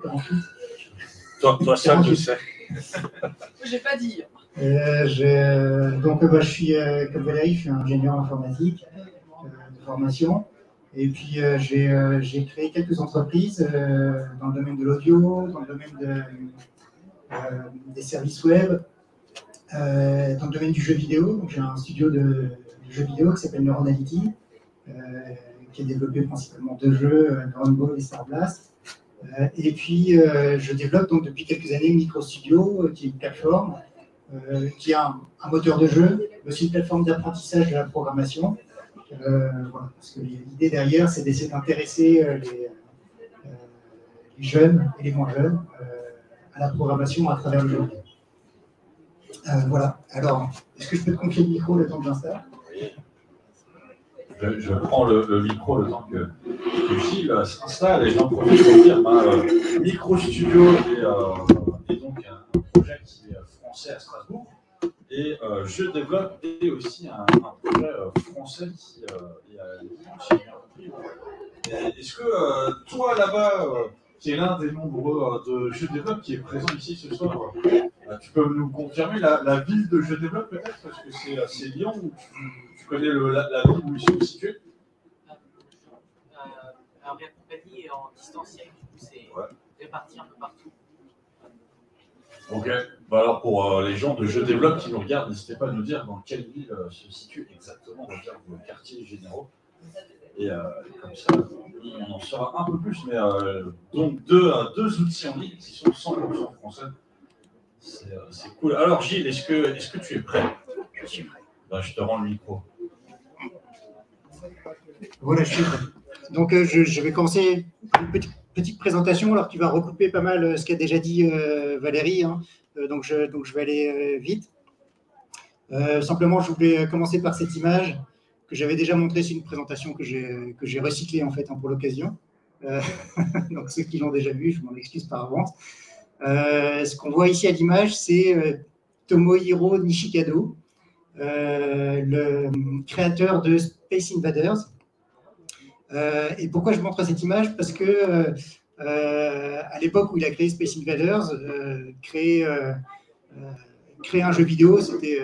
48. Toi seul, tu sais. J'ai pas dit. Donc, je suis, comme Valérie, je suis ingénieur informatique de formation. Et puis, j'ai créé quelques entreprises dans le domaine de l'audio, dans le domaine des services web, dans le domaine du jeu vidéo. Donc, j'ai un studio de jeux vidéo qui s'appelle Neuronality, qui est développé principalement deux jeux, Dragon Ball et Star Blast. Et puis, je développe donc depuis quelques années MicroStudio, qui est une plateforme qui a un moteur de jeu, mais aussi une plateforme d'apprentissage de la programmation. Voilà, parce que l'idée derrière, c'est d'essayer d'intéresser les jeunes et les moins jeunes à la programmation à travers le jeu. Voilà. Alors, est-ce que je peux te confier le micro le temps que j'installe ? Je prends le micro le temps que Gilles s'installe et j'en profite pour dire MicroStudio est donc un projet qui est français à Strasbourg et je développe aussi un projet français qui est à Lyon, si j'ai bien compris. Est-ce que toi là-bas, qui est l'un des nombreux de Je développe qui est présent ici ce soir, tu peux nous confirmer la ville de Je développe peut-être? Parce que c'est Lyon ou tu connais la ville où ils sont situés? Alors, la compagnie est en distanciel, du coup, c'est réparti un peu partout. Ok. Bah alors, pour les gens de Je développe qui nous regardent, n'hésitez pas à nous dire dans quelle ville se situe exactement, on va dire, vos quartiers généraux. Et comme ça, on en saura un peu plus. Mais donc, deux outils en ligne qui sont 100% français. C'est cool. Alors, Gilles, est-ce que tu es prêt? Je suis prêt. Bah, je te rends le micro. Voilà, je suis prêt. Donc, je vais commencer une petite présentation, alors qui va recouper pas mal ce qu'a déjà dit Valérie. Hein. Donc, je vais aller vite. Simplement, je voulais commencer par cette image que j'avais déjà montrée. C'est une présentation que j'ai recyclée en fait pour l'occasion. Donc, ceux qui l'ont déjà vu, je m'en excuse par avance. Ce qu'on voit ici à l'image, c'est Tomohiro Nishikado, le créateur de Space Invaders. Et pourquoi je montre cette image? Parce que à l'époque où il a créé Space Invaders, créer un jeu vidéo, c'était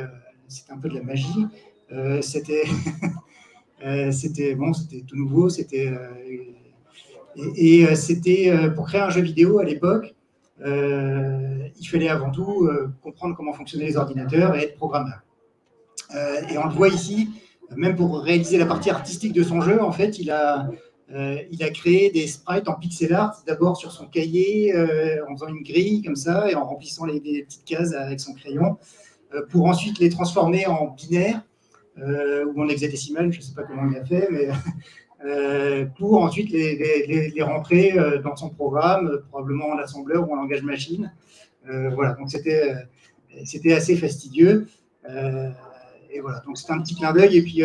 un peu de la magie. C'était tout nouveau. C'était pour créer un jeu vidéo à l'époque, il fallait avant tout comprendre comment fonctionnaient les ordinateurs et être programmeur. Et on le voit ici. Même pour réaliser la partie artistique de son jeu, en fait, il a créé des sprites en pixel art, d'abord sur son cahier, en faisant une grille comme ça, et en remplissant les petites cases avec son crayon, pour ensuite les transformer en binaire, ou en hexadécimal, je ne sais pas comment il a fait, mais pour ensuite les rentrer dans son programme, probablement en assembleur ou en langage machine. Voilà, donc c'était assez fastidieux. Et voilà, donc c'est un petit clin d'œil. Et puis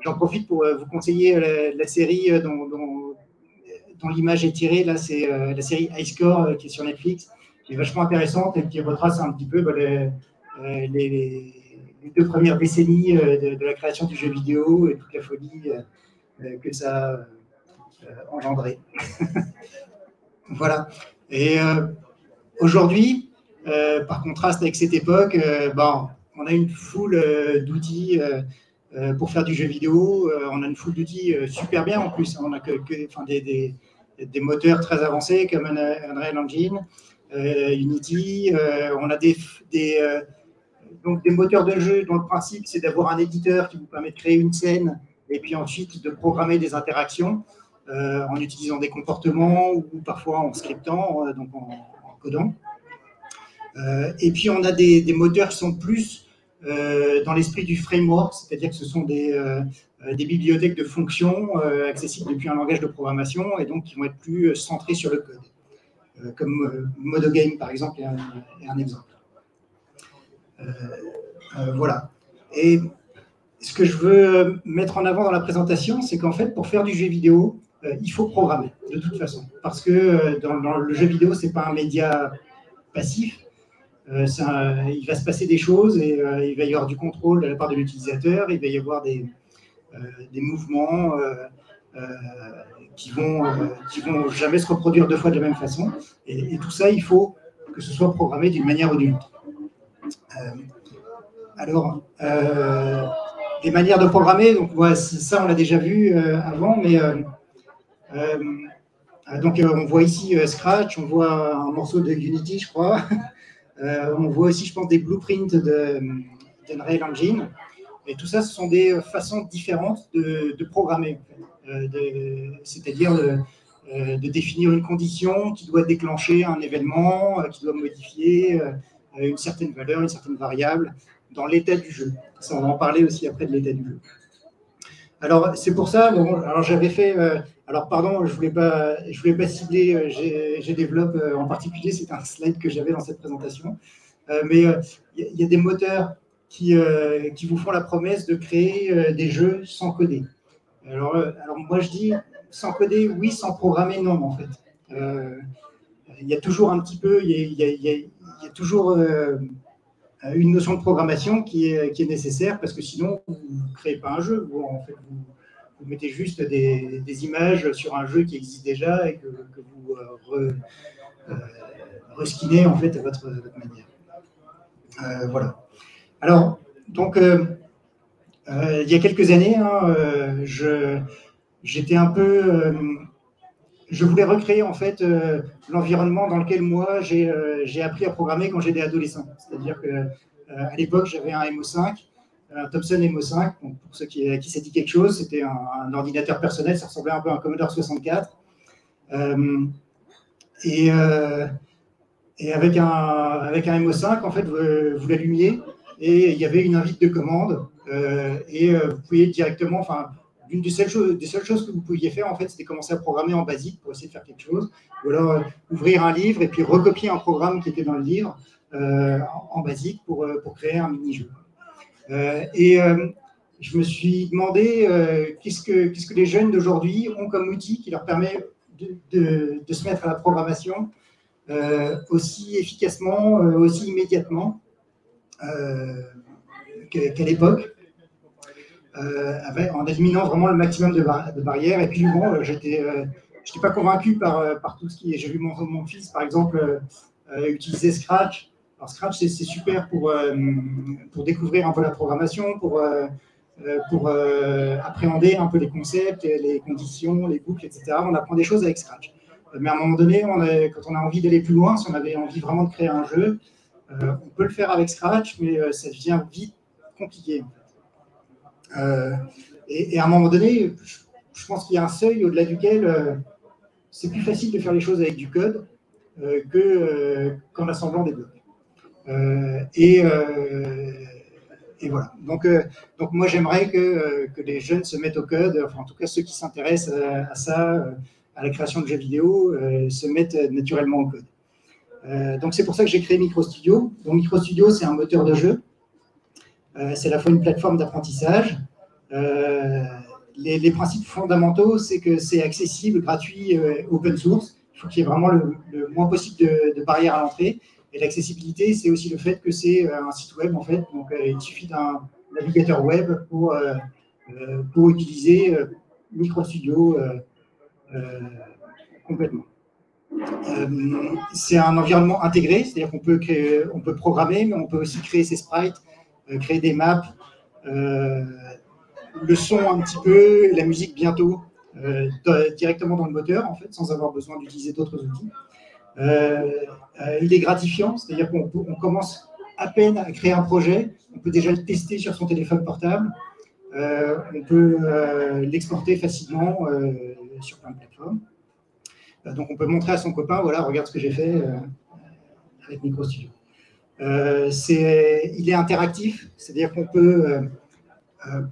j'en profite pour vous conseiller la série dont l'image est tirée. Là, c'est la série High Score qui est sur Netflix, qui est vachement intéressante et qui retrace un petit peu les 2 premières décennies de la création du jeu vidéo et toute la folie que ça a engendré. Voilà. Et aujourd'hui, par contraste avec cette époque, on a une foule d'outils pour faire du jeu vidéo. On a une foule d'outils super bien en plus. On a des moteurs très avancés comme Unreal Engine, Unity. On a donc des moteurs de jeu dont le principe c'est d'avoir un éditeur qui vous permet de créer une scène et puis ensuite de programmer des interactions en utilisant des comportements ou parfois en scriptant, donc en codant. Et puis on a des moteurs qui sont plus dans l'esprit du framework, c'est-à-dire que ce sont des bibliothèques de fonctions accessibles depuis un langage de programmation et donc qui vont être plus centrés sur le code, comme Modogame par exemple est un exemple. Voilà. Et ce que je veux mettre en avant dans la présentation, c'est qu'en fait, pour faire du jeu vidéo, il faut programmer de toute façon, parce que dans le jeu vidéo, c'est pas un média passif. Il va se passer des choses et il va y avoir du contrôle de la part de l'utilisateur, il va y avoir des mouvements, qui vont jamais se reproduire deux fois de la même façon. Et tout ça, il faut que ce soit programmé d'une manière ou d'une autre. Les manières de programmer, donc voilà, ça on l'a déjà vu avant, mais donc on voit ici Scratch, on voit un morceau de Unity, je crois. On voit aussi, je pense, des blueprints d'Unreal Engine. Et tout ça, ce sont des façons différentes de programmer. C'est-à-dire de définir une condition qui doit déclencher un événement, qui doit modifier une certaine valeur, une certaine variable dans l'état du jeu. Ça, on va en parler aussi après de l'état du jeu. Alors, c'est pour ça, bon, alors j'avais fait, alors pardon, je voulais pas cibler GDevelop en particulier, c'est un slide que j'avais dans cette présentation, mais il y a des moteurs qui vous font la promesse de créer des jeux sans coder. Alors moi je dis sans coder, oui, sans programmer, non, en fait. Il y a toujours un petit peu, il y a toujours une notion de programmation qui est nécessaire, parce que sinon, vous ne créez pas un jeu. En fait, vous mettez juste des images sur un jeu qui existe déjà et que vous reskinez en fait à votre manière. Voilà. Alors, donc, il y a quelques années, j'étais un peu... je voulais recréer en fait l'environnement dans lequel moi j'ai appris à programmer quand j'étais adolescent. C'est-à-dire qu'à l'époque, j'avais un MO5, un Thomson MO5. Donc, pour ceux qui ça dit quelque chose, c'était un ordinateur personnel, ça ressemblait un peu à un Commodore 64. Et avec un MO5, en fait, vous l'allumiez et il y avait une invite de commande et vous pouviez directement, enfin, l'une des seules choses que vous pouviez faire, en fait, c'était commencer à programmer en BASIC pour essayer de faire quelque chose, ou alors ouvrir un livre et puis recopier un programme qui était dans le livre en BASIC pour créer un mini-jeu. Je me suis demandé qu'est-ce que les jeunes d'aujourd'hui ont comme outil qui leur permet de se mettre à la programmation aussi efficacement, aussi immédiatement qu'à l'époque. En éliminant vraiment le maximum de barrières. Et puis bon, j'étais pas convaincu par tout ce qui est. J'ai vu mon fils, par exemple, utiliser Scratch. Alors Scratch, c'est super pour découvrir un peu la programmation, pour appréhender un peu les concepts, les conditions, les boucles, etc. On apprend des choses avec Scratch. Mais à un moment donné, quand on a envie d'aller plus loin, si on avait envie vraiment de créer un jeu, on peut le faire avec Scratch, mais ça devient vite compliqué. En fait. Et à un moment donné, je pense qu'il y a un seuil au-delà duquel c'est plus facile de faire les choses avec du code qu'en assemblant des blocs. Et voilà. Donc moi, j'aimerais que les jeunes se mettent au code, enfin en tout cas ceux qui s'intéressent à ça, à la création de jeux vidéo, se mettent naturellement au code. Donc c'est pour ça que j'ai créé MicroStudio. Donc MicroStudio, c'est un moteur de jeu. C'est à la fois une plateforme d'apprentissage. Les principes fondamentaux, c'est que c'est accessible, gratuit, open source. Il faut qu'il y ait vraiment le moins possible de barrières à l'entrée. Et l'accessibilité, c'est aussi le fait que c'est un site web, en fait. Donc, il suffit d'un navigateur web pour utiliser MicroStudio complètement. C'est un environnement intégré, c'est-à-dire qu'on peut programmer, mais on peut aussi créer ses sprites, créer des maps, le son un petit peu, la musique bientôt, directement dans le moteur, en fait, sans avoir besoin d'utiliser d'autres outils. Il est gratifiant, c'est-à-dire qu'on commence à peine à créer un projet, on peut déjà le tester sur son téléphone portable, on peut l'exporter facilement sur plein de plateformes. Donc on peut montrer à son copain, voilà, regarde ce que j'ai fait avec MicroStudio. Il est interactif, c'est-à-dire qu'on peut,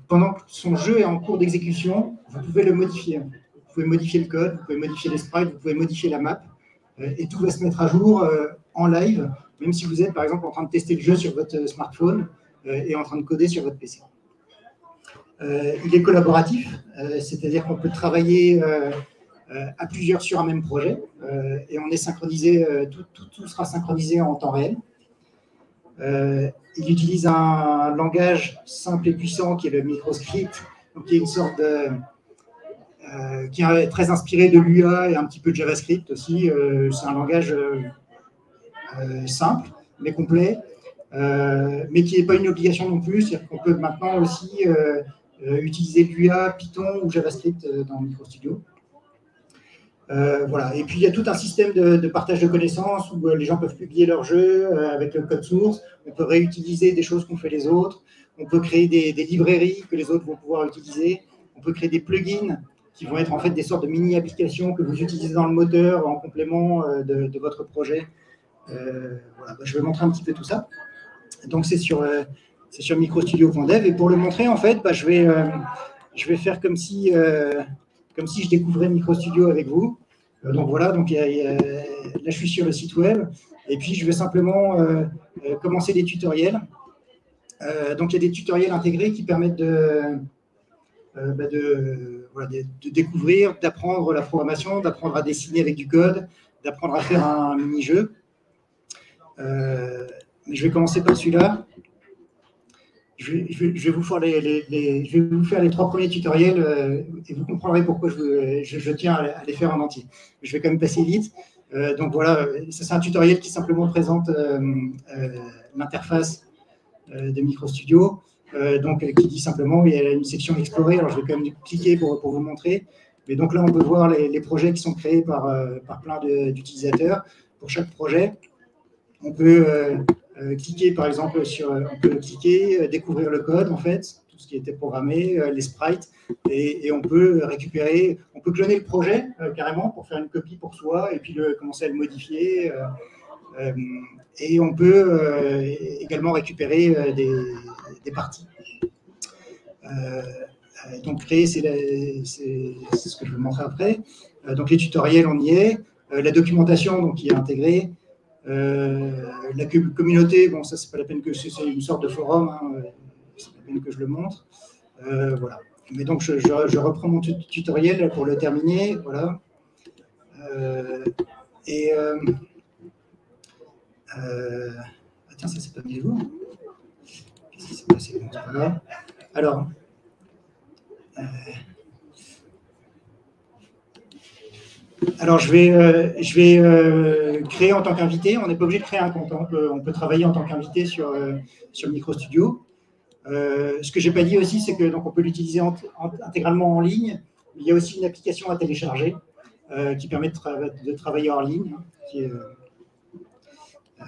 pendant que son jeu est en cours d'exécution, vous pouvez le modifier. Vous pouvez modifier le code, vous pouvez modifier les sprites, vous pouvez modifier la map, et tout va se mettre à jour en live, même si vous êtes par exemple en train de tester le jeu sur votre smartphone et en train de coder sur votre PC. Il est collaboratif, c'est-à-dire qu'on peut travailler à plusieurs sur un même projet, et on est synchronisé, tout sera synchronisé en temps réel. Il utilise un langage simple et puissant qui est le MicroScript, donc qui est une sorte qui est très inspiré de l'UA et un petit peu de JavaScript aussi. C'est un langage simple, mais complet, mais qui n'est pas une obligation non plus. C'est-à-dire qu'on peut maintenant aussi utiliser l'UA, Python ou JavaScript dans MicroStudio. Voilà. Et puis, il y a tout un système de partage de connaissances où les gens peuvent publier leurs jeux avec le code source. On peut réutiliser des choses qu'ont fait les autres. On peut créer des librairies que les autres vont pouvoir utiliser. On peut créer des plugins qui vont être en fait des sortes de mini-applications que vous utilisez dans le moteur en complément de votre projet. Voilà. Je vais montrer un petit peu tout ça. Donc, c'est sur microstudio.dev. Et pour le montrer, en fait, je vais faire comme si je découvrais MicroStudio avec vous. Donc voilà, donc là je suis sur le site web et puis je vais simplement commencer des tutoriels. Donc il y a des tutoriels intégrés qui permettent de découvrir, d'apprendre la programmation, d'apprendre à dessiner avec du code, d'apprendre à faire un mini-jeu. Mais je vais commencer par celui-là. Je vais vous faire les 3 premiers tutoriels et vous comprendrez pourquoi je tiens à les faire en entier. Je vais quand même passer vite. Donc voilà, c'est un tutoriel qui simplement présente l'interface de MicroStudio. Donc qui dit simplement, il y a une section explorer. Alors je vais quand même cliquer pour vous montrer. Mais donc là, on peut voir les projets qui sont créés par plein d'utilisateurs. Pour chaque projet, on peut cliquer par exemple découvrir le code en fait, tout ce qui était programmé, les sprites, et on peut cloner le projet carrément pour faire une copie pour soi et puis commencer à le modifier. Et on peut également récupérer des parties. Donc créer, c'est ce que je vais vous montrer après. Donc les tutoriels, on y est. La documentation, donc, y est intégrée. La communauté, bon, ça, c'est pas la peine que c'est une sorte de forum, hein, c'est pas la peine que je le montre. Voilà. Mais donc, je reprends mon tutoriel pour le terminer. Voilà. Tiens, ça, c'est pas mis à jour. Qu'est-ce qui s'est passé? Bon, c'est pas grave. Alors. Alors, je vais créer en tant qu'invité. On n'est pas obligé de créer un compte. Hein. On peut travailler en tant qu'invité sur MicroStudio. Ce que je n'ai pas dit aussi, c'est que donc, on peut l'utiliser intégralement en ligne. Il y a aussi une application à télécharger qui permet de travailler hors ligne. Hein,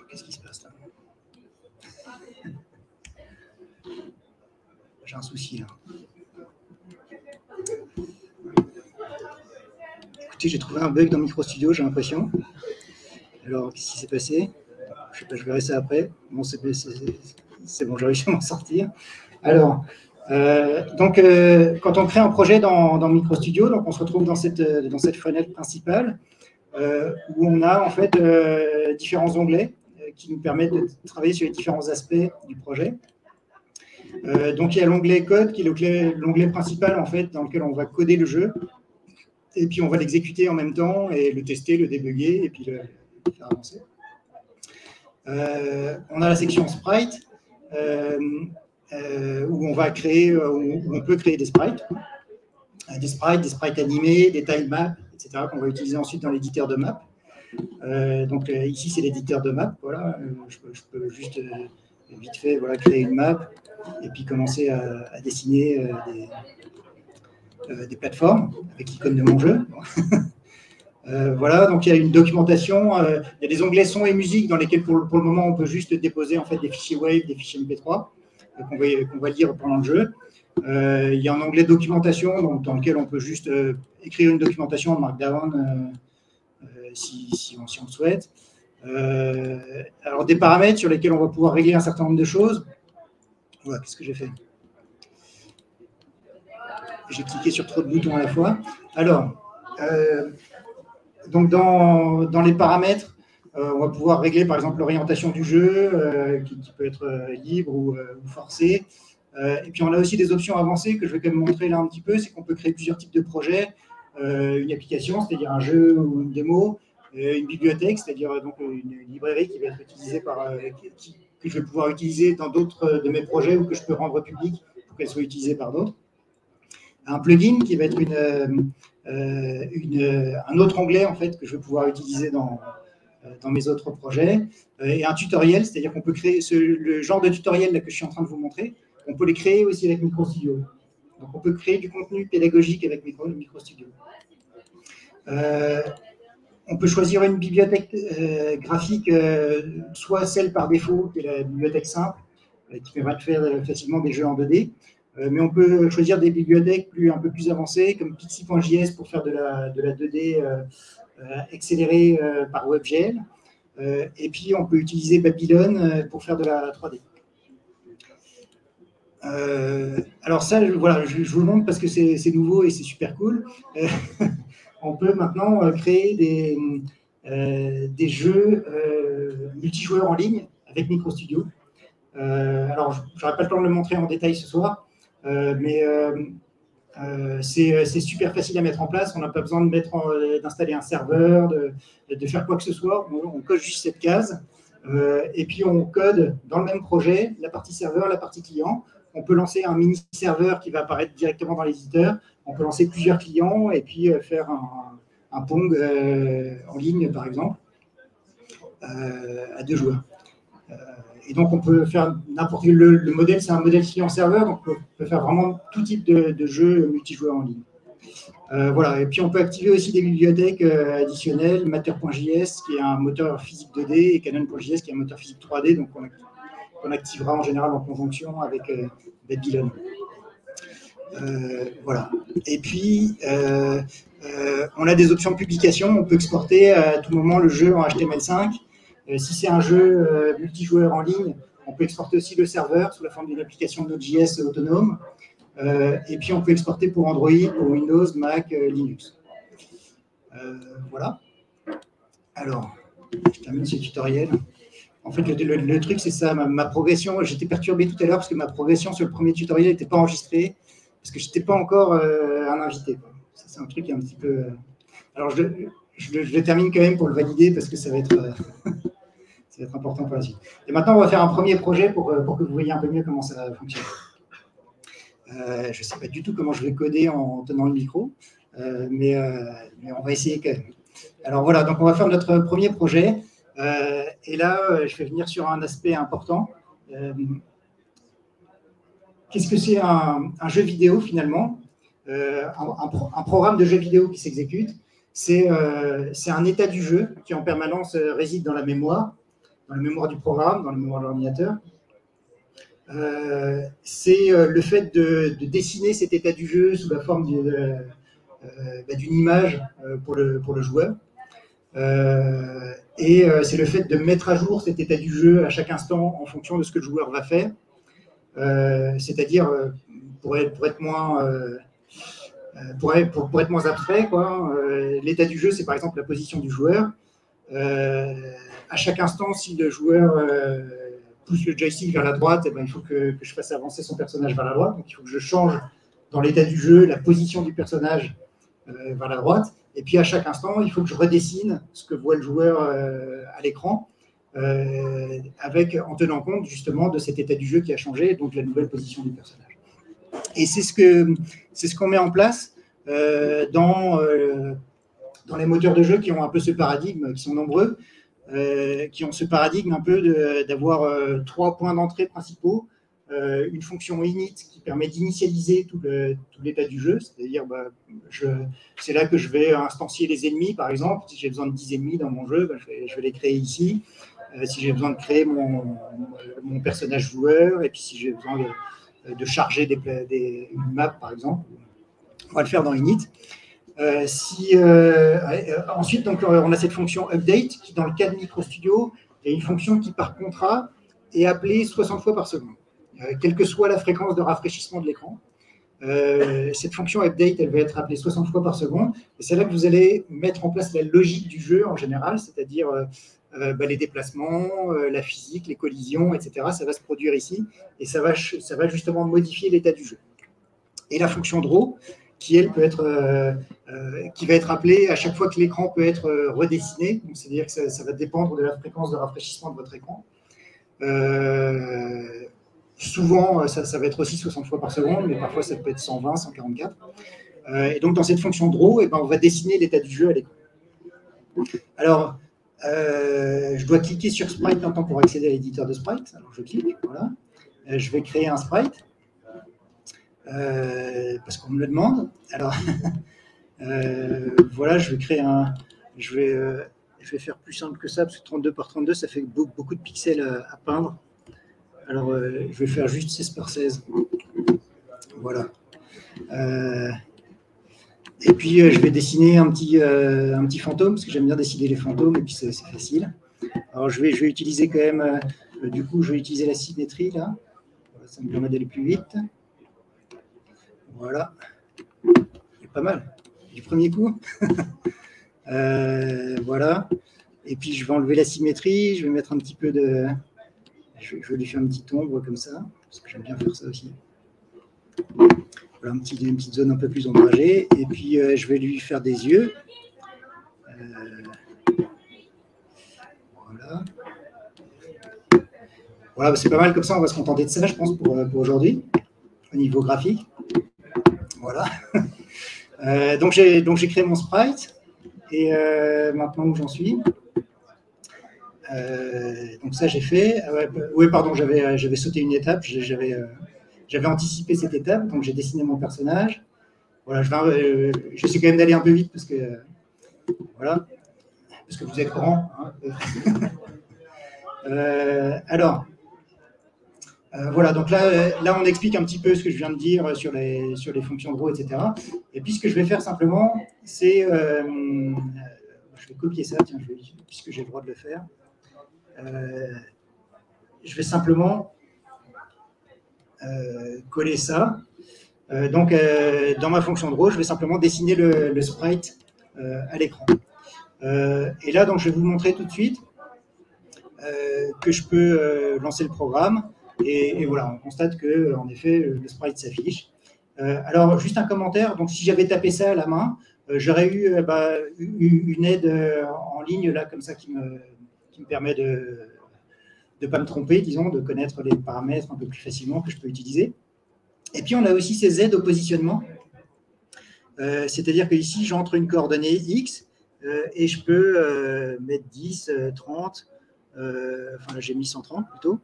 qu'est-ce qui se passe là? J'ai un souci là. Écoutez, j'ai trouvé un bug dans MicroStudio, j'ai l'impression. Alors, qu'est-ce qui s'est passé? Je sais pas, je verrai ça après. Bon, c'est bon, j'ai réussi à m'en sortir. Alors, donc, quand on crée un projet dans MicroStudio, donc on se retrouve dans cette fenêtre principale où on a en fait différents onglets qui nous permettent de travailler sur les différents aspects du projet. Donc, il y a l'onglet code qui est l'onglet principal en fait dans lequel on va coder le jeu. Et puis, on va l'exécuter en même temps et le tester, le débugger et puis le faire avancer. On a la section sprite où on va créer, où on peut créer des sprites animés, des tile maps, etc. qu'on va utiliser ensuite dans l'éditeur de map. Donc ici, c'est l'éditeur de map. Voilà, je peux juste vite fait créer une map et puis commencer à dessiner des plateformes avec l'icône de mon jeu. Voilà, donc il y a une documentation, il y a des onglets son et musique dans lesquels pour le moment on peut juste déposer en fait des fichiers Wave, des fichiers MP3 qu'on va lire pendant le jeu. Il y a un onglet documentation donc, dans lequel on peut juste écrire une documentation en Markdown si on le souhaite. Alors des paramètres sur lesquels on va pouvoir régler un certain nombre de choses. Voilà, qu'est-ce que j'ai fait? J'ai cliqué sur trop de boutons à la fois. Alors, donc dans les paramètres, on va pouvoir régler par exemple l'orientation du jeu, qui peut être libre ou forcée. Et puis on a aussi des options avancées que je vais quand même montrer là un petit peu, c'est qu'on peut créer plusieurs types de projets, une application, c'est-à-dire un jeu ou une démo, une bibliothèque, c'est-à-dire donc une librairie qui va être utilisée que je vais pouvoir utiliser dans d'autres de mes projets ou que je peux rendre public pour qu'elle soit utilisée par d'autres. un plugin qui va être un autre onglet en fait, que je vais pouvoir utiliser dans mes autres projets, et un tutoriel, c'est-à-dire qu'on peut créer le genre de tutoriel là, que je suis en train de vous montrer, on peut les créer aussi avec MicroStudio. Donc on peut créer du contenu pédagogique avec MicroStudio. On peut choisir une bibliothèque graphique, soit celle par défaut, qui est la bibliothèque simple, qui permet de faire facilement des jeux en 2D, mais on peut choisir des bibliothèques un peu plus avancées, comme Pixie.js pour faire de la 2D accélérée par WebGL, et puis on peut utiliser Babylon pour faire de la 3D. Alors ça, voilà, je vous le montre parce que c'est nouveau et c'est super cool. On peut maintenant créer des jeux multijoueurs en ligne avec MicroStudio. Alors, je n'aurai pas le temps de le montrer en détail ce soir, mais c'est super facile à mettre en place. On n'a pas besoin d'installer un serveur, de faire quoi que ce soit. On code juste cette case, et puis on code dans le même projet la partie serveur, la partie client. On peut lancer un mini-serveur qui va apparaître directement dans l'éditeur. On peut lancer plusieurs clients et puis faire un Pong en ligne, par exemple, à 2 joueurs. Et donc, on peut faire n'importe quel... Le modèle, c'est un modèle client-serveur, donc on peut faire vraiment tout type de jeux multijoueurs en ligne. Voilà. Et puis, on peut activer aussi des bibliothèques additionnelles, Matter.js, qui est un moteur physique 2D, et Canon.js, qui est un moteur physique 3D, donc on activera en général en conjonction avec Babylon. Voilà. Et puis, on a des options de publication. On peut exporter à tout moment le jeu en HTML5. Si c'est un jeu multijoueur en ligne, on peut exporter aussi le serveur sous la forme d'une application Node.js autonome. Et puis, on peut exporter pour Android, pour Windows, Mac, Linux. Voilà. Alors, je termine ce tutoriel. En fait, le truc, c'est ça, ma progression. J'étais perturbé tout à l'heure parce que ma progression sur le premier tutoriel n'était pas enregistrée, parce que je n'étais pas encore un invité, quoi. Ça, c'est un truc qui est un petit peu... Alors, je le termine quand même pour le valider, parce que ça va être, ça va être important pour la suite. Et maintenant, on va faire un premier projet pour que vous voyez un peu mieux comment ça fonctionne. Je ne sais pas du tout comment je vais coder en tenant le micro, mais on va essayer quand même. Alors voilà, donc on va faire notre premier projet. Et là, je vais venir sur un aspect important. Qu'est-ce que c'est un jeu vidéo finalement? Un programme de jeu vidéo qui s'exécute, c'est un état du jeu qui en permanence réside dans la mémoire du programme, dans la mémoire de l'ordinateur. C'est le fait de dessiner cet état du jeu sous la forme d'une image pour le joueur. Et c'est le fait de mettre à jour cet état du jeu à chaque instant en fonction de ce que le joueur va faire. C'est-à-dire, pour être moins abstrait, l'état du jeu, c'est par exemple la position du joueur. À chaque instant, si le joueur pousse le joystick vers la droite, eh ben, il faut que je fasse avancer son personnage vers la droite. Donc, il faut que je change dans l'état du jeu la position du personnage vers la droite. Et puis, à chaque instant, il faut que je redessine ce que voit le joueur à l'écran, en tenant compte justement de cet état du jeu qui a changé, donc la nouvelle position du personnage. Et c'est ce qu'on met en place dans les moteurs de jeu qui ont un peu ce paradigme, qui sont nombreux, qui ont ce paradigme un peu d'avoir 3 points d'entrée principaux, une fonction init qui permet d'initialiser tout l'état du jeu, c'est-à-dire c'est là que je vais instancier les ennemis, par exemple. Si j'ai besoin de 10 ennemis dans mon jeu, je vais les créer ici. Si j'ai besoin de créer mon personnage joueur, et puis si j'ai besoin de charger une map, par exemple, on va le faire dans init. Ensuite, donc, on a cette fonction update qui, dans le cas de MicroStudio, est une fonction qui, par contrat, est appelée 60 fois par seconde, quelle que soit la fréquence de rafraîchissement de l'écran. Cette fonction update, elle va être appelée 60 fois par seconde, et c'est là que vous allez mettre en place la logique du jeu en général, c'est-à-dire les déplacements, la physique, les collisions, etc. Ça va se produire ici, et ça va justement modifier l'état du jeu. Et la fonction draw, qui elle peut être, qui va être appelée à chaque fois que l'écran peut être redessiné, c'est-à-dire que ça va dépendre de la fréquence de rafraîchissement de votre écran. souvent, ça va être aussi 60 fois par seconde, mais parfois ça peut être 120, 144. Et donc dans cette fonction draw, on va dessiner l'état du jeu à l'écran. Alors, je dois cliquer sur Sprite maintenant pour accéder à l'éditeur de Sprite. Alors je clique, voilà. Je vais créer un Sprite, parce qu'on me le demande. Alors, voilà, je vais créer un... Je vais faire plus simple que ça, parce que 32 par 32, ça fait beaucoup de pixels à peindre. Alors, je vais faire juste 16 par 16. Voilà. Et puis, je vais dessiner un petit fantôme, parce que j'aime bien dessiner les fantômes, et puis c'est facile. Alors, je vais utiliser quand même... du coup, je vais utiliser la symétrie, là. Voilà, ça me permet d'aller plus vite. Voilà. C'est pas mal. Du premier coup. Voilà. Et puis, je vais enlever la symétrie. Je vais mettre un petit peu de... Je vais lui faire une petite ombre comme ça, parce que j'aime bien faire ça aussi. Voilà, une petite zone un peu plus ombragée. Et puis, je vais lui faire des yeux. Voilà. Voilà, c'est pas mal comme ça. On va se contenter de ça, je pense, pour aujourd'hui, au niveau graphique. Voilà. Donc, j'ai créé mon sprite. Et maintenant, où j'en suis? Donc ça j'ai fait. Oui, pardon, j'avais sauté une étape. J'avais anticipé cette étape, donc j'ai dessiné mon personnage. Voilà, j'essaie quand même d'aller un peu vite parce que voilà, parce que vous êtes grand. Hein. Alors, voilà, donc là on explique un petit peu ce que je viens de dire sur les fonctions draw, etc. Et puis ce que je vais faire simplement, c'est, je vais copier ça, tiens, puisque j'ai le droit de le faire. Je vais simplement coller ça. Donc, dans ma fonction draw, je vais simplement dessiner le sprite à l'écran. Et là, donc, je vais vous montrer tout de suite que je peux lancer le programme. Et voilà, on constate que, en effet, le sprite s'affiche. Alors, juste un commentaire. Donc, si j'avais tapé ça à la main, j'aurais eu une aide en ligne là, comme ça, qui me permet de ne pas me tromper, disons, de connaître les paramètres un peu plus facilement que je peux utiliser. Et puis, on a aussi ces aides au positionnement. C'est-à-dire qu'ici, j'entre une coordonnée X et je peux mettre 10, 30, enfin là, j'ai mis 130 plutôt.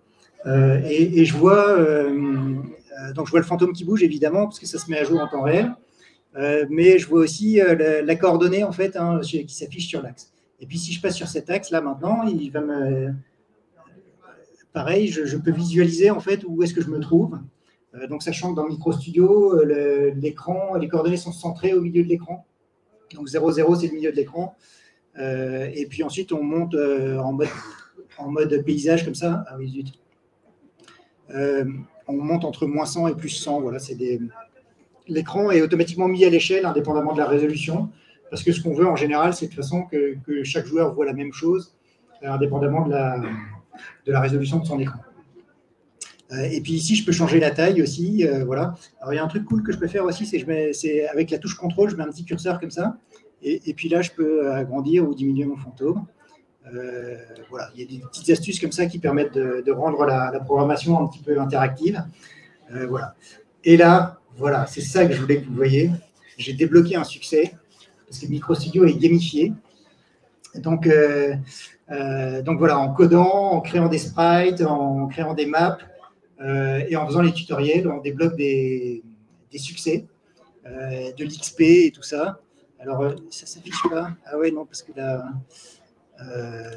Et je vois, donc je vois le fantôme qui bouge, évidemment, parce que ça se met à jour en temps réel. Mais je vois aussi la coordonnée, en fait, hein, qui s'affiche sur l'axe. Et puis, si je passe sur cet axe-là maintenant, il va me... Pareil, je peux visualiser, en fait, où est-ce que je me trouve. Donc, sachant que dans MicroStudio, l'écran, les coordonnées sont centrées au milieu de l'écran. Donc, 0, 0, c'est le milieu de l'écran. Et puis ensuite, on monte en mode paysage, comme ça. Ah oui, zut. On monte entre moins 100 et plus 100. Voilà, l'écran est automatiquement mis à l'échelle, indépendamment de la résolution. Parce que ce qu'on veut en général, c'est de toute façon que chaque joueur voit la même chose, indépendamment de la résolution de son écran. Et puis ici, je peux changer la taille aussi. Voilà. Alors, il y a un truc cool que je peux faire aussi, c'est avec la touche contrôle, je mets un petit curseur comme ça. Et puis là, je peux agrandir ou diminuer mon fantôme. Voilà. Il y a des petites astuces comme ça qui permettent de rendre la programmation un petit peu interactive. Voilà. Et là, voilà, c'est ça que je voulais que vous voyez. J'ai débloqué un succès parce que MicroStudio est gamifié. Donc voilà, en codant, en créant des sprites, en créant des maps et en faisant les tutoriels, on débloque des succès, de l'XP et tout ça. Alors, ça ne s'affiche pas. Ah ouais, non, parce que là...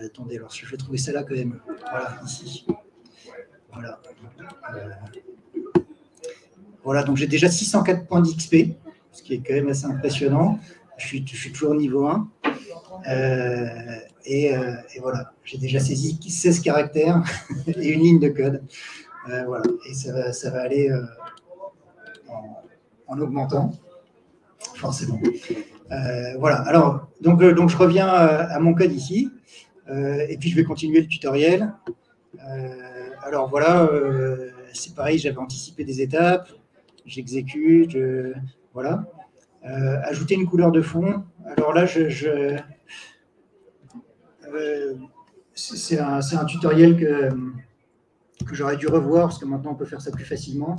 attendez, alors je vais trouver ça là quand même. Voilà, ici. Voilà. Voilà, donc j'ai déjà 604 points d'XP, ce qui est quand même assez impressionnant. Je suis toujours niveau 1. Et voilà, j'ai déjà saisi 16 caractères et une ligne de code. Voilà, et ça va aller en augmentant, forcément. Voilà, alors, donc je reviens à mon code ici, et puis je vais continuer le tutoriel. Alors voilà, c'est pareil, j'avais anticipé des étapes, j'exécute, voilà. Ajouter une couleur de fond. Alors là, c'est un tutoriel que j'aurais dû revoir, parce que maintenant on peut faire ça plus facilement.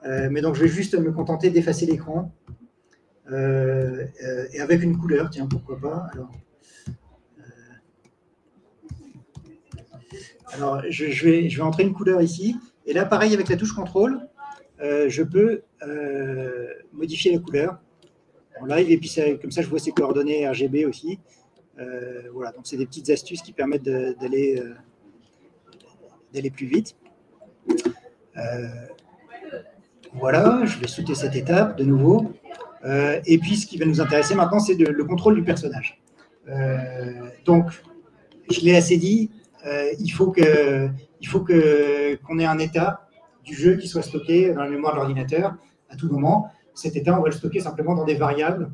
Mais donc je vais juste me contenter d'effacer l'écran. Et avec une couleur, tiens, pourquoi pas. Alors je vais entrer une couleur ici. Et là, pareil, avec la touche contrôle, je peux modifier la couleur en live. Et puis comme ça, je vois ses coordonnées RGB aussi. Voilà, donc c'est des petites astuces qui permettent d'aller plus vite. Voilà, je vais sauter cette étape de nouveau. Et puis, ce qui va nous intéresser maintenant, c'est le contrôle du personnage. Donc, je l'ai assez dit, il faut qu'on ait un état du jeu qui soit stocké dans la mémoire de l'ordinateur à tout moment. Cet état, on va le stocker simplement dans des variables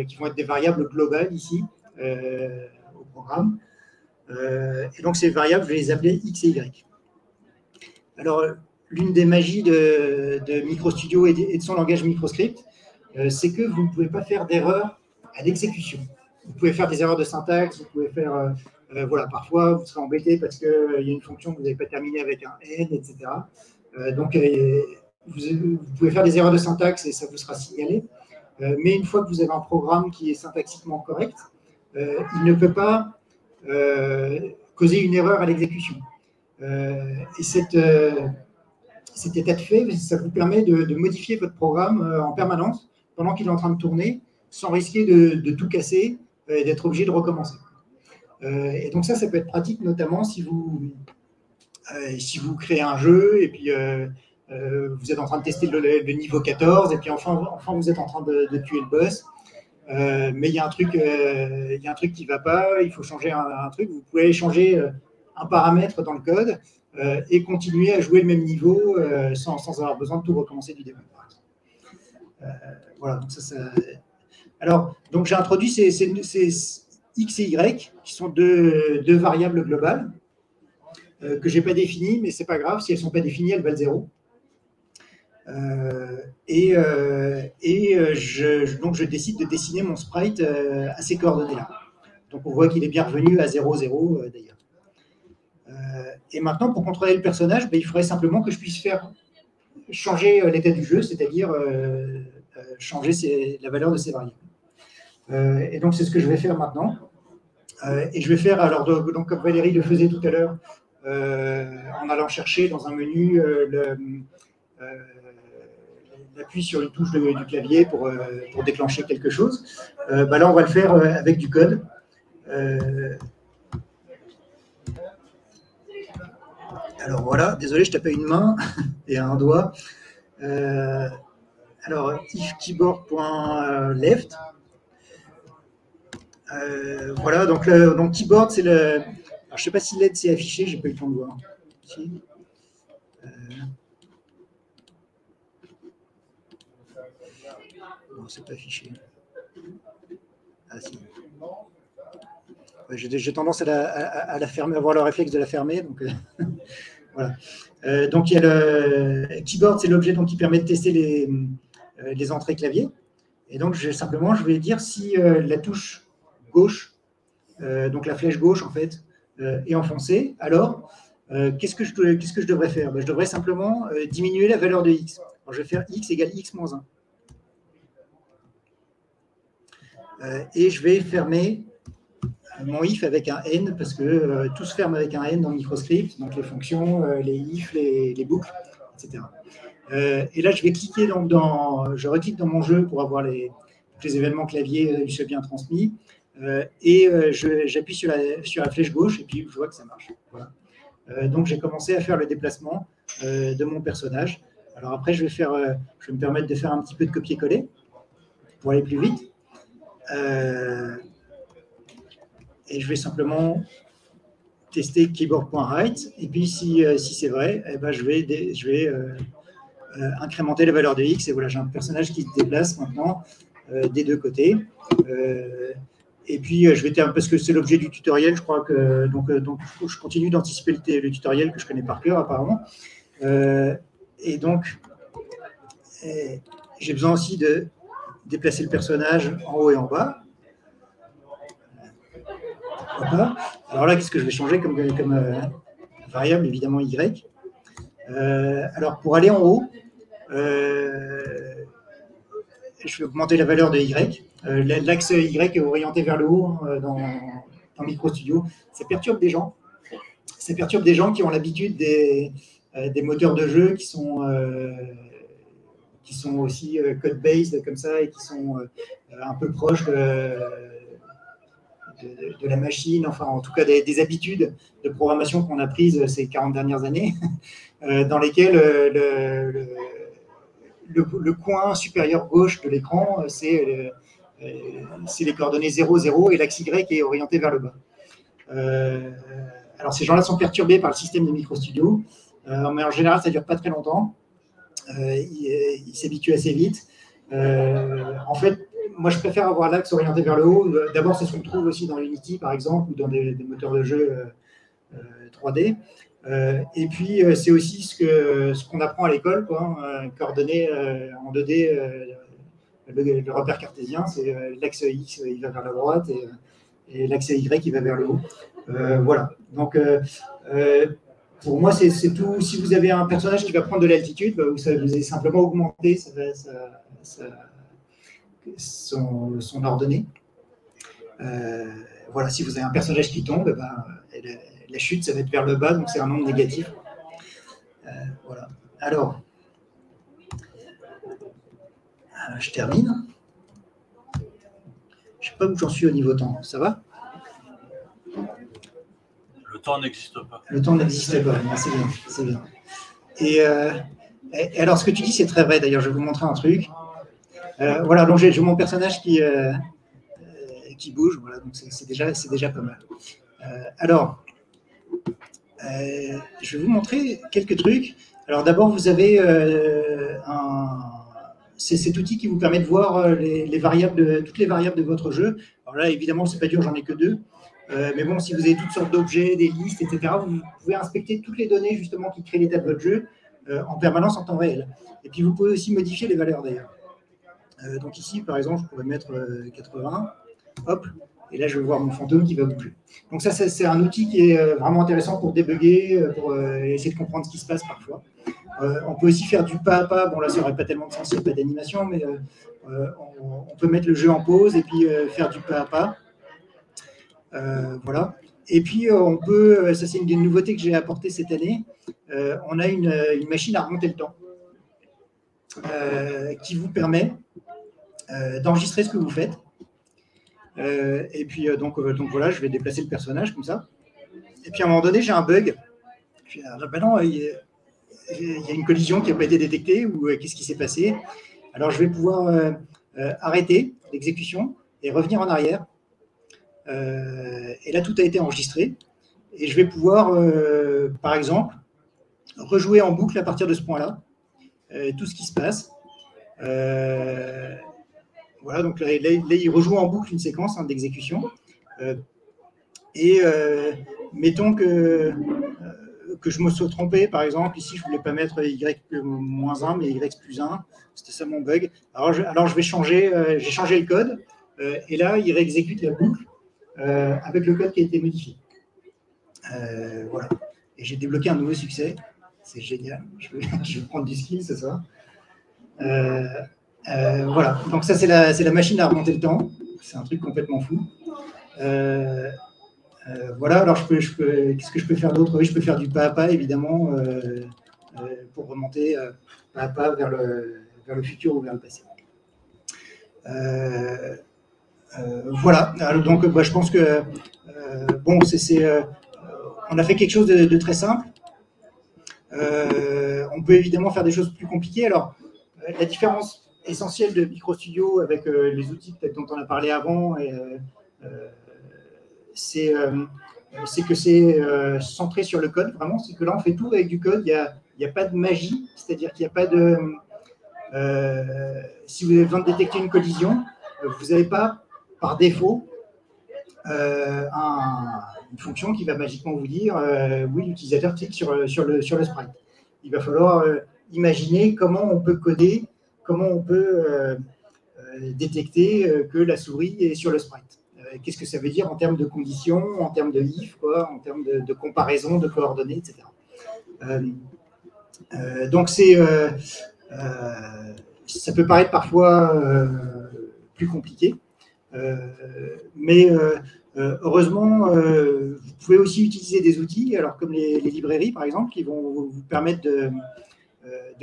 qui vont être des variables globales ici, au programme. Et donc, ces variables, je vais les appeler X et Y. Alors, l'une des magies de MicroStudio et de son langage MicroScript, c'est que vous ne pouvez pas faire d'erreur à l'exécution. Vous pouvez faire des erreurs de syntaxe, vous pouvez faire, voilà, parfois vous serez embêté parce qu'il y a une fonction que vous n'avez pas terminée avec un n, etc. Donc, vous pouvez faire des erreurs de syntaxe et ça vous sera signalé. Mais une fois que vous avez un programme qui est syntaxiquement correct, il ne peut pas causer une erreur à l'exécution. Et cet état de fait, ça vous permet de modifier votre programme en permanence pendant qu'il est en train de tourner, sans risquer de tout casser et d'être obligé de recommencer. Et donc ça peut être pratique, notamment si vous créez un jeu et puis vous êtes en train de tester le niveau 14 et puis enfin vous êtes en train de tuer le boss. Mais il y a un truc qui ne va pas, il faut changer un truc. Vous pouvez changer un paramètre dans le code et continuer à jouer le même niveau sans avoir besoin de tout recommencer du début. Voilà, donc alors, donc j'ai introduit ces X et Y, qui sont deux variables globales que je n'ai pas définies, mais ce n'est pas grave, si elles ne sont pas définies, elles valent 0. Donc je décide de dessiner mon sprite à ces coordonnées-là. Donc on voit qu'il est bien revenu à 0, 0 d'ailleurs. Et maintenant, pour contrôler le personnage, il faudrait simplement que je puisse faire changer l'état du jeu, c'est-à-dire changer la valeur de ces variables. Et donc c'est ce que je vais faire maintenant. Et je vais faire, alors donc, comme Valérie le faisait tout à l'heure, en allant chercher dans un menu l'appui sur une touche du clavier pour déclencher quelque chose. Là, on va le faire avec du code. Alors voilà, désolé, je tapais une main et un doigt. Alors, if keyboard.left. Voilà, donc keyboard, c'est le. Alors, je ne sais pas si l'aide s'est affiché, j'ai pas eu le temps de voir. Si. Non, c'est pas affiché. Ah si. J'ai tendance à la fermer, à avoir le réflexe de la fermer. Donc, voilà. Donc, il y a le keyboard, c'est l'objet qui permet de tester les entrées clavier. Et donc, je vais dire si la touche gauche, donc la flèche gauche, en fait, est enfoncée, alors qu'est-ce que je devrais faire? Je devrais simplement diminuer la valeur de x. Alors, je vais faire x égale x moins 1. Et je vais fermer mon if avec un n, parce que tout se ferme avec un n dans MicroScript, donc les fonctions, les if, les boucles, etc. Et là, je vais cliquer je reclique dans mon jeu pour avoir les événements clavier soient bien transmis, et j'appuie sur la flèche gauche, et puis je vois que ça marche. Voilà. Donc, j'ai commencé à faire le déplacement de mon personnage. Alors après, je vais me permettre de faire un petit peu de copier-coller pour aller plus vite. Et je vais simplement tester keyboard.write. Et puis, si c'est vrai, je vais incrémenter la valeur de x. Et voilà, j'ai un personnage qui se déplace maintenant des deux côtés. Et puis, parce que c'est l'objet du tutoriel, je crois que donc je continue d'anticiper le tutoriel que je connais par cœur apparemment. Et donc, j'ai besoin aussi de déplacer le personnage en haut et en bas. Alors là, qu'est-ce que je vais changer variable évidemment Y. Alors pour aller en haut, je vais augmenter la valeur de Y. L'axe Y est orienté vers le haut dans MicroStudio. Ça perturbe des gens. Ça perturbe des gens qui ont l'habitude des moteurs de jeu qui sont aussi code-based comme ça et qui sont un peu proches de la machine, enfin en tout cas des habitudes de programmation qu'on a prises ces 40 dernières années, dans lesquelles le coin supérieur gauche de l'écran, c'est les coordonnées 0, 0 et l'axe Y est orienté vers le bas. Alors ces gens-là sont perturbés par le système de MicroStudio, mais en général ça ne dure pas très longtemps. Ils s'habituent assez vite. En fait, moi je préfère avoir l'axe orienté vers le haut. D'abord, c'est ce qu'on trouve aussi dans Unity par exemple ou dans des moteurs de jeu 3D. Et puis c'est aussi ce qu'on apprend à l'école, coordonnées en 2D. Le repère cartésien, c'est l'axe X il va vers la droite et l'axe Y il va vers le haut. Voilà. Donc pour moi, c'est tout. Si vous avez un personnage qui va prendre de l'altitude, vous allez simplement augmenter son ordonnée. Voilà, si vous avez un personnage qui tombe, la chute, ça va être vers le bas, donc c'est un nombre négatif. Voilà. Alors, je termine. Je ne sais pas où j'en suis au niveau temps. Ça va ? Le temps n'existe pas. Le temps n'existe pas, c'est bien, c'est bien. Et alors, ce que tu dis, c'est très vrai. D'ailleurs, je vais vous montrer un truc. Voilà, donc j'ai mon personnage qui bouge. Voilà, donc c'est déjà pas mal. Alors, je vais vous montrer quelques trucs. Alors, d'abord, vous avez c'est cet outil qui vous permet de voir toutes les variables de votre jeu. Alors là, évidemment, c'est pas dur, j'en ai que 2. Mais bon, si vous avez toutes sortes d'objets, des listes, etc., vous pouvez inspecter toutes les données justement qui créent l'état de votre jeu en permanence en temps réel. Et puis, vous pouvez aussi modifier les valeurs d'ailleurs. Donc ici, par exemple, je pourrais mettre 80. Hop. Et là, je vais voir mon fantôme qui va bouger. Donc ça, c'est un outil qui est vraiment intéressant pour débugger, pour essayer de comprendre ce qui se passe parfois. On peut aussi faire du pas à pas. Bon, là, ça n'aurait pas tellement de sens, il n'y a pas d'animation, mais on peut mettre le jeu en pause et puis faire du pas à pas. Voilà. Et puis, on peut, ça c'est une des nouveautés que j'ai apportées cette année, on a une machine à remonter le temps qui vous permet d'enregistrer ce que vous faites. Et puis, donc voilà, je vais déplacer le personnage comme ça. Et puis, à un moment donné, j'ai un bug. Je vais dire, ben non, il y a une collision qui n'a pas été détectée ou qu'est-ce qui s'est passé? Alors, je vais pouvoir arrêter l'exécution et revenir en arrière. Et là, tout a été enregistré. Et je vais pouvoir, par exemple, rejouer en boucle à partir de ce point-là tout ce qui se passe. Voilà, donc là, il rejoue en boucle une séquence d'exécution. Et mettons que je me sois trompé, par exemple, ici, je ne voulais pas mettre Y-1, mais Y+1. C'était ça mon bug. Alors je vais changer, j'ai changé le code. Et là, il réexécute la boucle avec le code qui a été modifié. Voilà. Et j'ai débloqué un nouveau succès. C'est génial. Je vais prendre du skill, c'est ça. Voilà. Donc ça, c'est la machine à remonter le temps. C'est un truc complètement fou. Voilà. Alors, qu'est-ce que je peux faire d'autre? Oui, je peux faire du pas à pas, évidemment, pour remonter pas à pas vers le futur ou vers le passé. Voilà. Alors, donc, je pense que bon, on a fait quelque chose de très simple. On peut évidemment faire des choses plus compliquées. Alors, la différence essentielle de MicroStudio avec les outils peut-être dont on a parlé avant, c'est que c'est centré sur le code, vraiment. C'est que là, on fait tout avec du code. Il n'y a pas de magie, c'est-à-dire qu'il n'y a pas de... si vous avez besoin de détecter une collision, vous n'avez pas, par défaut, une fonction qui va magiquement vous dire oui, l'utilisateur clique sur le sprite. Il va falloir imaginer comment on peut coder, comment on peut détecter que la souris est sur le sprite. qu'est-ce que ça veut dire en termes de conditions, en termes de if, quoi, en termes de comparaison, de coordonnées, etc. Donc ça peut paraître parfois plus compliqué, mais heureusement, vous pouvez aussi utiliser des outils, alors comme les librairies par exemple, qui vont vous permettre de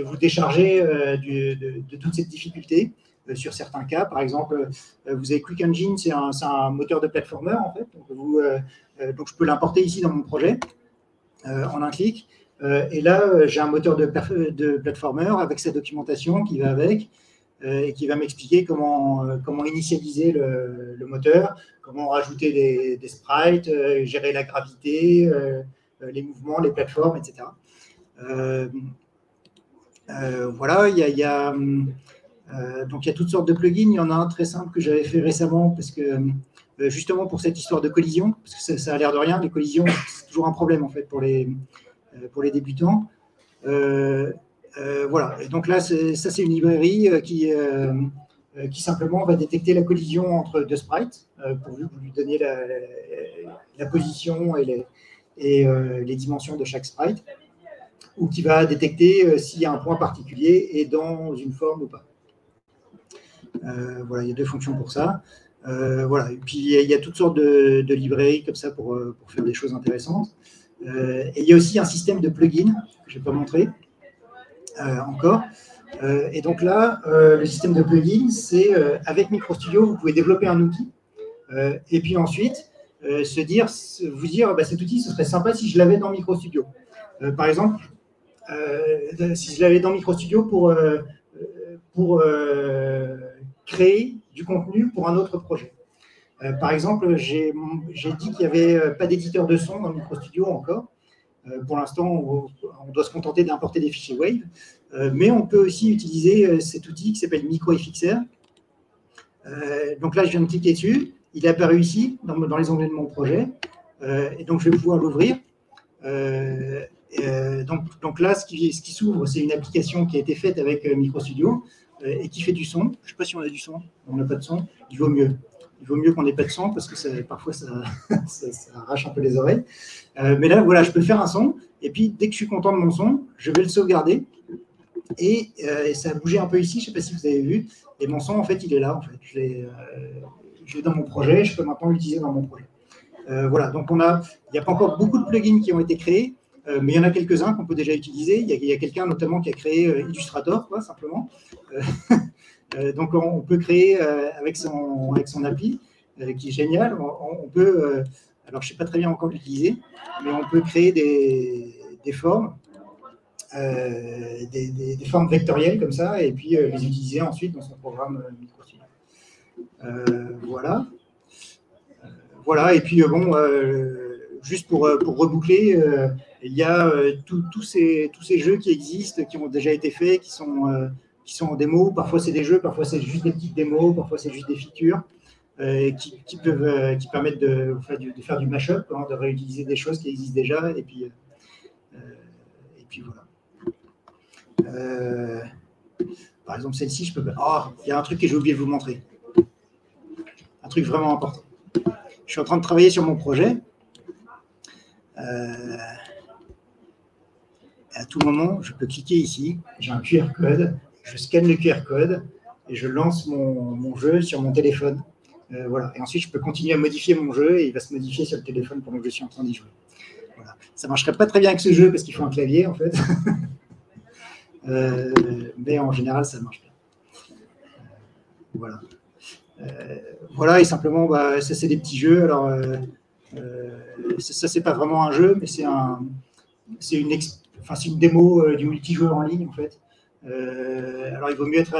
vous décharger de toute cette difficulté sur certains cas. Par exemple, vous avez Quick Engine, c'est un moteur de platformer en fait. Donc je peux l'importer ici dans mon projet en un clic. Et là, j'ai un moteur de platformer avec sa documentation qui va avec et qui va m'expliquer comment initialiser le moteur, comment rajouter des sprites, gérer la gravité, les mouvements, les plateformes, etc. Voilà, donc il y a toutes sortes de plugins. Il y en a un très simple que j'avais fait récemment parce que justement pour cette histoire de collision, parce que ça a l'air de rien, les collisions, c'est toujours un problème en fait pour les débutants. Voilà, et donc là, ça c'est une librairie qui simplement va détecter la collision entre deux sprites, pourvu que vous lui donniez la position et les dimensions de chaque sprite, ou qui va détecter s'il y a un point particulier est dans une forme ou pas. Voilà, il y a deux fonctions pour ça. Voilà, et puis il y a toutes sortes de librairies comme ça pour faire des choses intéressantes. Et il y a aussi un système de plugins que je n'ai pas montré encore. Et donc là, le système de plugins, c'est avec MicroStudio, vous pouvez développer un outil et puis ensuite vous dire, bah, cet outil, ce serait sympa si je l'avais dans MicroStudio. Par exemple, si je l'avais dans MicroStudio pour créer du contenu pour un autre projet. Par exemple, j'ai dit qu'il n'y avait pas d'éditeur de son dans MicroStudio encore. Pour l'instant, on doit se contenter d'importer des fichiers Wave, mais on peut aussi utiliser cet outil qui s'appelle MicroFXR. Donc là, je viens de cliquer dessus. Il est apparu ici, dans les onglets de mon projet. Et donc, je vais pouvoir l'ouvrir. Donc là, ce qui s'ouvre, c'est une application qui a été faite avec MicroStudio et qui fait du son. Je ne sais pas si on a du son. On n'a pas de son. Il vaut mieux. Il vaut mieux qu'on n'ait pas de son parce que parfois ça arrache un peu les oreilles. Mais là, voilà, je peux faire un son. Et puis, dès que je suis content de mon son, je vais le sauvegarder. Et ça a bougé un peu ici. Je ne sais pas si vous avez vu. Et mon son, en fait, il est là. En fait. Je l'ai dans mon projet. Je peux maintenant l'utiliser dans mon projet. Voilà. Donc, il n'y a pas encore beaucoup de plugins qui ont été créés. Mais il y en a quelques-uns qu'on peut déjà utiliser. Il y a quelqu'un notamment qui a créé Illustrator, quoi, simplement. Donc, on peut créer avec son appli, qui est génial. On peut, alors je ne sais pas très bien encore l'utiliser, mais on peut créer des formes, des formes vectorielles comme ça, et puis les utiliser ensuite dans son programme MicroStudio. Voilà. Voilà, et puis bon, juste pour reboucler, il y a tous ces jeux qui existent, qui ont déjà été faits, qui sont en démo. Parfois, c'est des jeux, parfois, c'est juste des petites démos, parfois, c'est juste des features qui permettent de faire du mashup, hein, de réutiliser des choses qui existent déjà. Et puis voilà. Par exemple, celle-ci, je peux pas. Oh, il y a un truc que j'ai oublié de vous montrer. Un truc vraiment important. Je suis en train de travailler sur mon projet. À tout moment, je peux cliquer ici. J'ai un QR code. Je scanne le QR code et je lance mon jeu sur mon téléphone. Voilà. Et ensuite, je peux continuer à modifier mon jeu et il va se modifier sur le téléphone pendant que je suis en train d'y jouer. Voilà. Ça ne marcherait pas très bien avec ce jeu parce qu'il faut un clavier, en fait. Mais en général, ça marche bien. Voilà. Voilà, et simplement, bah, ça, c'est des petits jeux. Alors, ça, c'est pas vraiment un jeu, mais c'est une démo du multijoueur en ligne, en fait. Alors, il vaut mieux être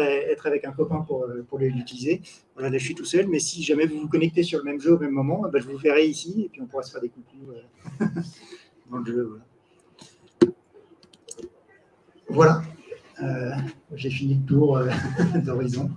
avec un copain pour l'utiliser. Voilà, là, je suis tout seul, mais si jamais vous vous connectez sur le même jeu au même moment, bah, je vous verrai ici, et puis on pourra se faire des coucous dans le jeu. Voilà. J'ai fini le tour d'horizon.